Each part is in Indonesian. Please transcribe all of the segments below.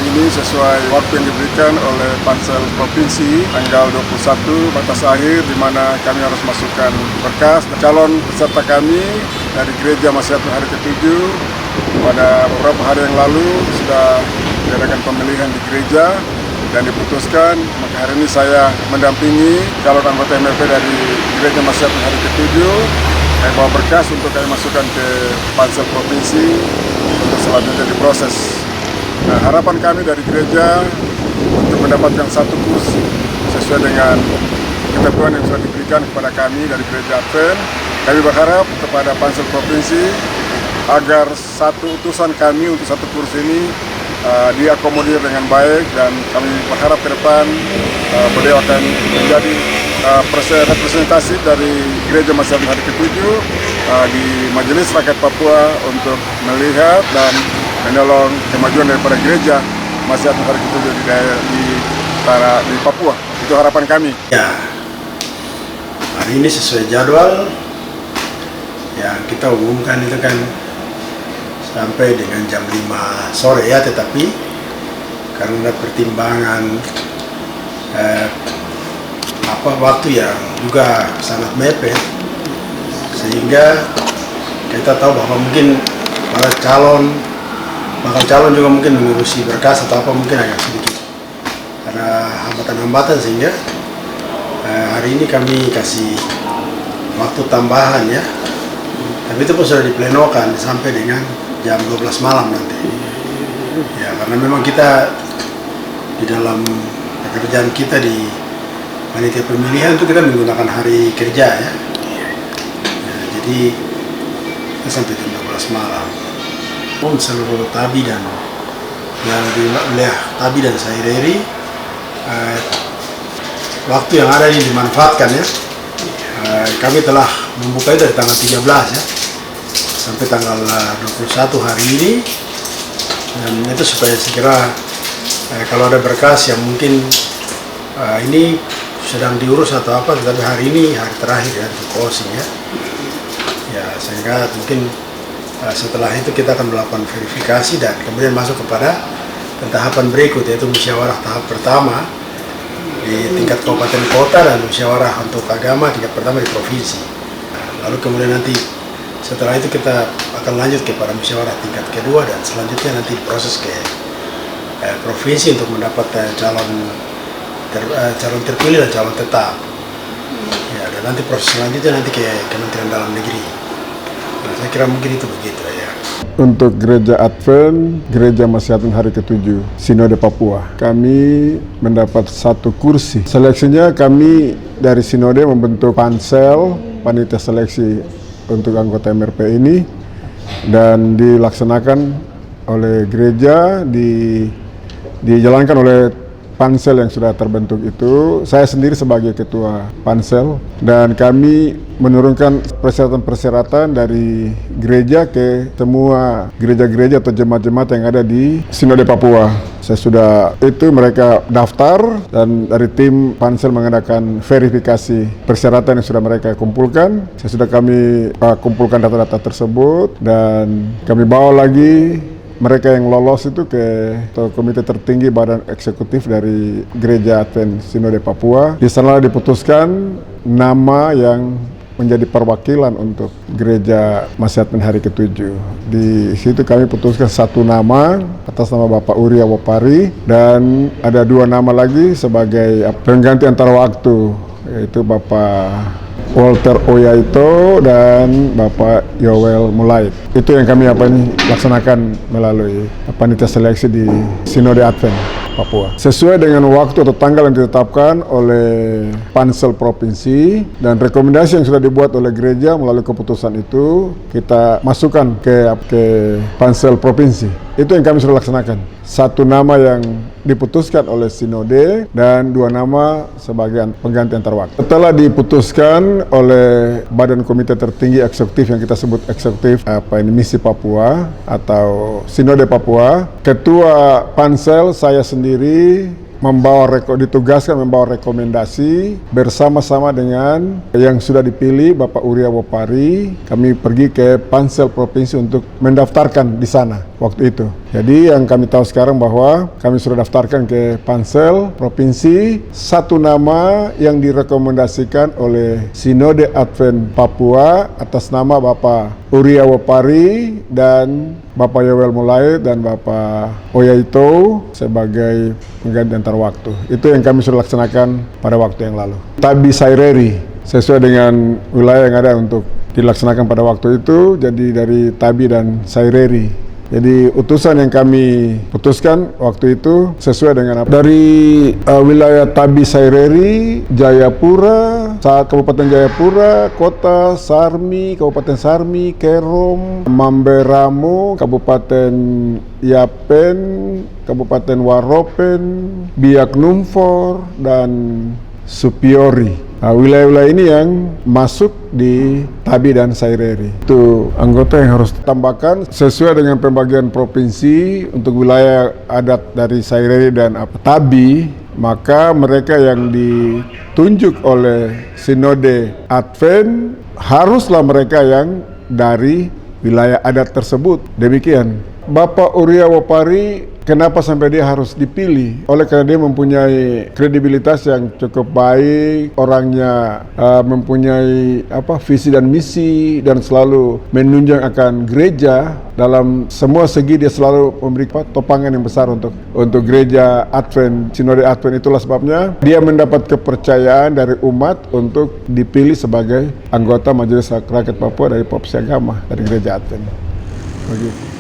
ini sesuai waktu yang diberikan oleh Pansel Provinsi tanggal 21 batas akhir, di mana kami harus masukkan berkas calon peserta kami dari Gereja Masyarakat hari ke-7. Pada beberapa hari yang lalu sudah diadakan pemilihan di gereja dan diputuskan, maka hari ini saya mendampingi calon anggota MRP dari Gereja Masyarakat hari ke-7. Kami bawa berkas untuk kami masukkan ke Pansel Provinsi untuk selanjutnya diproses. Nah, harapan kami dari gereja untuk mendapatkan satu kursi sesuai dengan ketentuan yang sudah diberikan kepada kami dari Gereja Advent. Kami berharap kepada Pansel Provinsi agar satu utusan kami untuk satu kursi ini diakomodir dengan baik, dan kami berharap ke depan beliau akan menjadi representasi dari Gereja Masyarakat hari ke-7 di Majelis Rakyat Papua untuk melihat dan menolong kemajuan daripada Gereja Masyarakat hari ke-7 di Papua. Itu harapan kami. Ya, hari ini sesuai jadwal yang kita umumkan itu kan sampai dengan jam 5 sore ya, tetapi karena pertimbangan waktu yang juga sangat mepet, sehingga kita tahu bahwa mungkin para bakal calon juga mungkin mengurusi berkas atau apa, mungkin agak sedikit ada hambatan-hambatan, sehingga hari ini kami kasih waktu tambahan ya, tapi itu pun sudah diplenokan sampai dengan jam 12 malam nanti ya, karena memang kita di dalam pekerjaan kita di panitia pemilihan itu kita menggunakan hari kerja ya, jadi kita sampai jam 12 malam pun seluruh Tabi dan yang di wilayah Tabi dan Saireri, waktu yang ada ini dimanfaatkan ya. Kami telah membuka dari tanggal 13 ya sampai tanggal 21 hari ini, dan itu supaya sekira kalau ada berkas yang mungkin ini sedang diurus atau apa, tetapi hari ini hari terakhir ya di closing ya, sehingga mungkin setelah itu kita akan melakukan verifikasi dan kemudian masuk kepada tahapan berikut, yaitu musyawarah tahap pertama di tingkat kabupaten kota dan musyawarah untuk agama tingkat pertama di provinsi. Lalu kemudian nanti setelah itu kita akan lanjut kepada musyawarah tingkat kedua, dan selanjutnya nanti proses ke provinsi untuk mendapat calon terpilih dan calon tetap. Ya, dan nanti proses selanjutnya nanti ke Kementerian Dalam Negeri. Nah, saya kira mungkin itu begitu ya. Untuk Gereja Advent, Gereja Masyarakat hari ke-7, Sinode Papua, kami mendapat satu kursi. Seleksinya kami dari Sinode membentuk pansel, panitia seleksi untuk anggota MRP ini, dan dilaksanakan oleh gereja, dijalankan oleh pansel yang sudah terbentuk itu. Saya sendiri sebagai ketua pansel, dan kami menurunkan persyaratan-persyaratan dari gereja ke semua gereja-gereja atau jemaat-jemaat yang ada di Sinode Papua. Saya sudah mereka daftar, dan dari tim pansel mengadakan verifikasi persyaratan yang sudah mereka kumpulkan. Kami kumpulkan data-data tersebut, dan kami bawa lagi mereka yang lolos itu ke komite tertinggi badan eksekutif dari Gereja Advent Sinode Papua. Di sana diputuskan nama yang menjadi perwakilan untuk Gereja Masyarakat hari ke-7. Di situ kami putuskan satu nama atas nama Bapak Uria Wopari, dan ada dua nama lagi sebagai pengganti antar waktu, yaitu Bapak Walter Oyaito dan Bapak Yowel Mulait. Itu yang kami laksanakan melalui panitia seleksi di Sinode Advent Papua. Sesuai dengan waktu atau tanggal yang ditetapkan oleh Pansel Provinsi dan rekomendasi yang sudah dibuat oleh gereja, melalui keputusan itu kita masukkan ke Pansel Provinsi. Itu yang kami sudah laksanakan. Satu nama yang diputuskan oleh Sinode dan dua nama sebagai pengganti antar waktu. Setelah diputuskan oleh Badan Komite Tertinggi Eksekutif yang kita sebut eksekutif Misi Papua atau Sinode Papua, Ketua Pansel saya sendiri ditugaskan membawa rekomendasi bersama-sama dengan yang sudah dipilih Bapak Uria Wopari. Kami pergi ke Pansel Provinsi untuk mendaftarkan di sana. waktu itu. Jadi yang kami tahu sekarang bahwa kami sudah daftarkan ke Pansel Provinsi satu nama yang direkomendasikan oleh Sinode Advent Papua atas nama Bapak Uria Wopari dan Bapak Yowel Mulaid dan Bapak Oyaito sebagai pengganti antar waktu. Itu yang kami sudah laksanakan pada waktu yang lalu. Tabi Saireri sesuai dengan wilayah yang ada untuk dilaksanakan pada waktu itu, jadi dari Tabi dan Saireri. Jadi utusan yang kami putuskan waktu itu sesuai dengan apa? Dari wilayah Tabi Saireri, Jayapura, Kabupaten Jayapura, Kota Sarmi, Kabupaten Sarmi, Kerom, Mamberamo, Kabupaten Yapen, Kabupaten Waropen, Biak Numfor, dan Supiori. Wilayah-wilayah ini yang masuk di Tabi dan Saireri. Itu anggota yang harus ditambahkan sesuai dengan pembagian provinsi untuk wilayah adat dari Saireri dan Tabi, maka mereka yang ditunjuk oleh Sinode Advent haruslah mereka yang dari wilayah adat tersebut. Demikian. Bapak Uria Wopari, kenapa sampai dia harus dipilih? Oleh karena dia mempunyai kredibilitas yang cukup baik, orangnya mempunyai visi dan misi dan selalu menunjang akan gereja dalam semua segi. Dia selalu memberi topangan yang besar untuk gereja Advent, Sinode Advent. Itulah sebabnya dia mendapat kepercayaan dari umat untuk dipilih sebagai anggota Majelis Rakyat Papua dari Provinsi Agama dari gereja Advent. Begitu.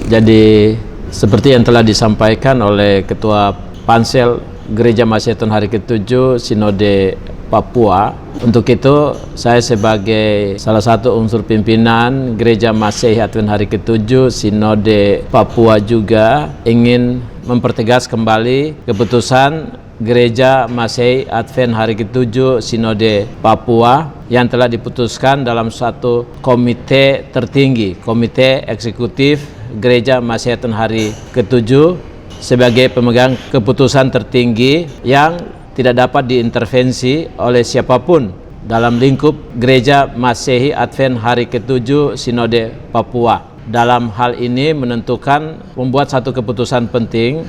Jadi seperti yang telah disampaikan oleh Ketua Pansel Gereja Masehi Hari ke-7 Sinode Papua, untuk itu saya sebagai salah satu unsur pimpinan Gereja Masehi Hari ke-7 Sinode Papua juga ingin mempertegas kembali keputusan Gereja Masehi Advent Hari ke-7 Sinode Papua yang telah diputuskan dalam satu komite tertinggi, Komite Eksekutif Gereja Masehi Hari ke-7 sebagai pemegang keputusan tertinggi yang tidak dapat diintervensi oleh siapapun dalam lingkup Gereja Masehi Advent Hari ke-7 Sinode Papua. Dalam hal ini menentukan membuat satu keputusan penting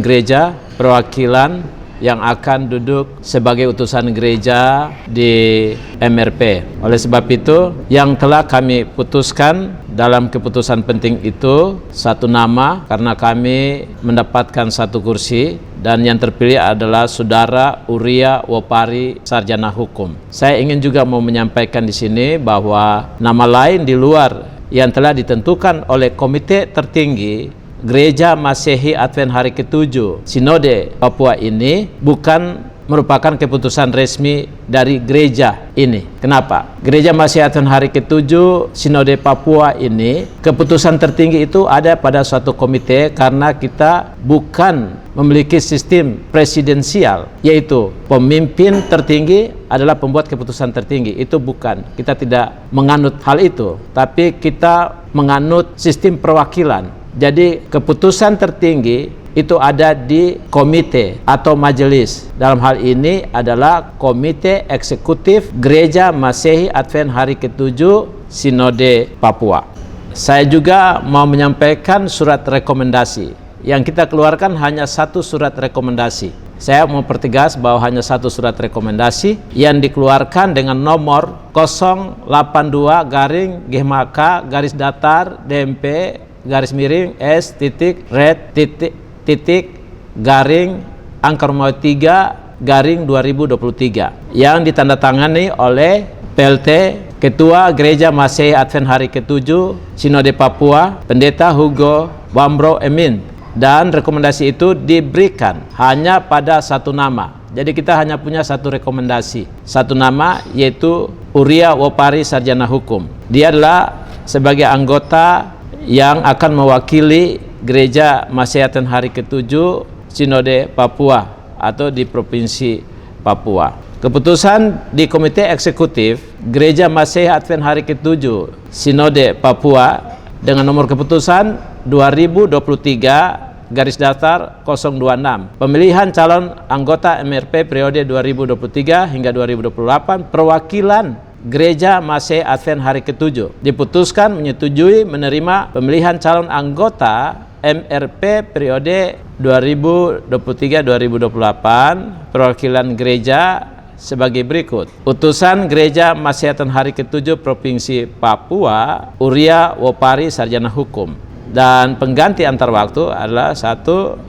gereja perwakilan yang akan duduk sebagai utusan gereja di MRP. Oleh sebab itu, yang telah kami putuskan dalam keputusan penting itu satu nama, karena kami mendapatkan satu kursi, dan yang terpilih adalah Saudara Uria Wopari, sarjana hukum. Saya ingin juga mau menyampaikan di sini bahwa nama lain di luar yang telah ditentukan oleh komite tertinggi Gereja Masehi Advent Hari ke-7 Sinode Papua ini bukan merupakan keputusan resmi dari gereja ini. Kenapa? Gereja Masehi Advent Hari ke-7 Sinode Papua ini, keputusan tertinggi itu ada pada suatu komite karena kita bukan memiliki sistem presidensial, yaitu pemimpin tertinggi adalah pembuat keputusan tertinggi. Itu bukan. Kita tidak menganut hal itu, tapi kita menganut sistem perwakilan. Jadi keputusan tertinggi itu ada di komite atau majelis. Dalam hal ini adalah Komite Eksekutif Gereja Masehi Advent Hari ke-7 Sinode Papua. Saya juga mau menyampaikan surat rekomendasi. Yang kita keluarkan hanya satu surat rekomendasi. Saya mau pertegas bahwa hanya satu surat rekomendasi yang dikeluarkan dengan nomor 082-S-DMP-3/2023 yang ditandatangani oleh PLT Ketua Gereja Masehi Advent Hari ke-7 Sinode Papua, Pendeta Hugo Wambro Emin, dan rekomendasi itu diberikan hanya pada satu nama. Jadi kita hanya punya satu rekomendasi, satu nama, yaitu Uria Wopari, sarjana hukum. Dia adalah sebagai anggota yang akan mewakili Gereja Masehi Advent Hari ke-7 Sinode Papua atau di Provinsi Papua. Keputusan di Komite Eksekutif Gereja Masehi Advent Hari ke-7 Sinode Papua dengan nomor keputusan 2023/026 pemilihan calon anggota MRP periode 2023 hingga 2028, perwakilan Gereja Masehi Advent Hari ke-7 diputuskan menyetujui menerima pemilihan calon anggota MRP periode 2023-2028 perwakilan gereja sebagai berikut. Utusan Gereja Masehi Advent Hari ke-7 Provinsi Papua, Uria Wopari, Sarjana Hukum. Dan pengganti antar waktu adalah 1.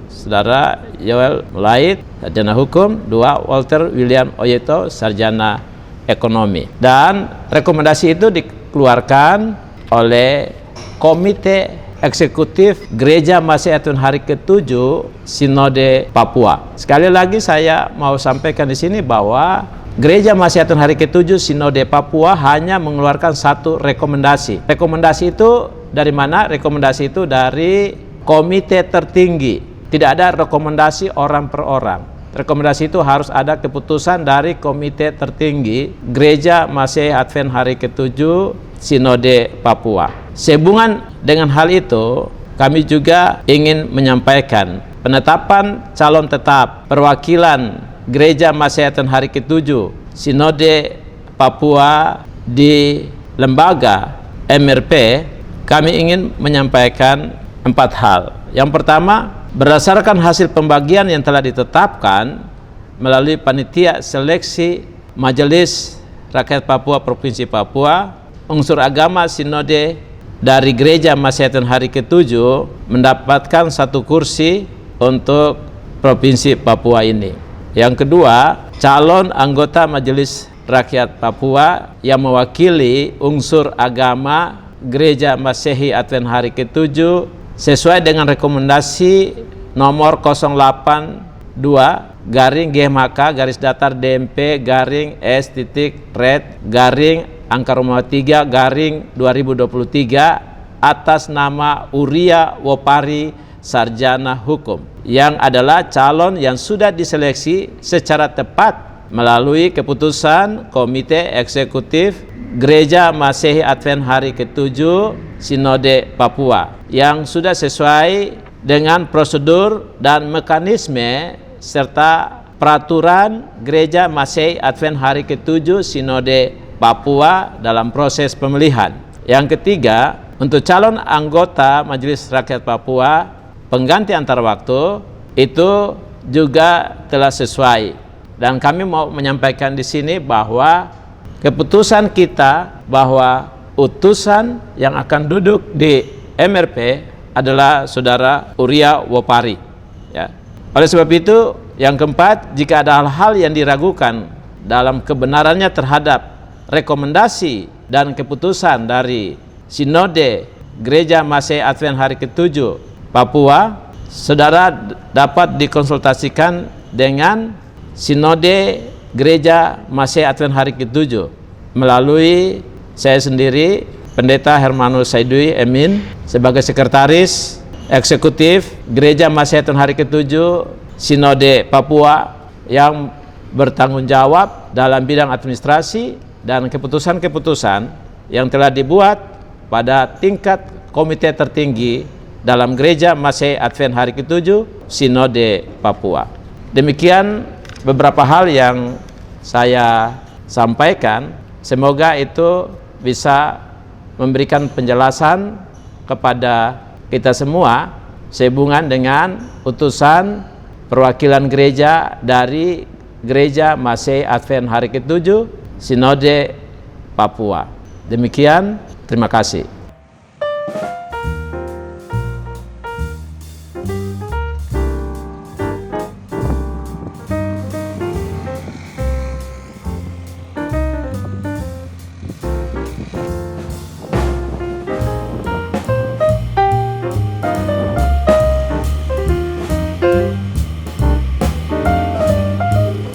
Saudara Yoel Mulaid, Sarjana Hukum. 2. Walter William Oyeto, Sarjana Ekonomi. Dan rekomendasi itu dikeluarkan oleh Komite Eksekutif Gereja Masehi Advent Hari ke-7 Sinode Papua. Sekali lagi saya mau sampaikan di sini bahwa Gereja Masehi Advent Hari ke-7 Sinode Papua hanya mengeluarkan satu rekomendasi. Rekomendasi itu dari mana? Rekomendasi itu dari komite tertinggi. Tidak ada rekomendasi orang per orang. Rekomendasi itu harus ada keputusan dari komite tertinggi Gereja Masehi Advent Hari ke-7 Sinode Papua. Sehubungan dengan hal itu, kami juga ingin menyampaikan penetapan calon tetap perwakilan Gereja Masehi Advent Hari ke-7 Sinode Papua di lembaga MRP. Kami ingin menyampaikan 4 hal. Yang pertama, berdasarkan hasil pembagian yang telah ditetapkan melalui panitia seleksi Majelis Rakyat Papua Provinsi Papua, unsur agama sinode dari Gereja Masehi Advent Hari ke-7 mendapatkan 1 kursi untuk Provinsi Papua ini. Yang kedua, calon anggota Majelis Rakyat Papua yang mewakili unsur agama Gereja Masehi Advent Hari ke-7 sesuai dengan rekomendasi nomor 082-GMHK-DMP-red-angka 3/2023 atas nama Uria Wopari, Sarjana Hukum, yang adalah calon yang sudah diseleksi secara tepat melalui keputusan Komite Eksekutif Gereja Masehi Advent Hari ke-7 Sinode Papua yang sudah sesuai dengan prosedur dan mekanisme serta peraturan Gereja Masehi Advent Hari ke-7 Sinode Papua dalam proses pemilihan. Yang ketiga, untuk calon anggota Majelis Rakyat Papua pengganti antar waktu itu juga telah sesuai, dan kami mau menyampaikan di sini bahwa keputusan kita bahwa utusan yang akan duduk di MRP adalah Saudara Uria Wopari. Ya. Oleh sebab itu, yang keempat, jika ada hal-hal yang diragukan dalam kebenarannya terhadap rekomendasi dan keputusan dari Sinode Gereja Masehi Advent Hari ke-7 Papua, saudara dapat dikonsultasikan dengan Sinode Gereja Masehi Advent Hari ke-7 melalui saya sendiri, Pendeta Hermanus Saidui Emin, sebagai Sekretaris Eksekutif Gereja Masehi Advent Hari ke-7 Sinode Papua yang bertanggung jawab dalam bidang administrasi dan keputusan-keputusan yang telah dibuat pada tingkat komite tertinggi dalam Gereja Masehi Advent Hari ke-7 Sinode Papua. Demikian beberapa hal yang saya sampaikan, semoga itu bisa memberikan penjelasan kepada kita semua sehubungan dengan utusan perwakilan gereja dari Gereja Masehi Advent Hari ke-7 Sinode Papua. Demikian, terima kasih.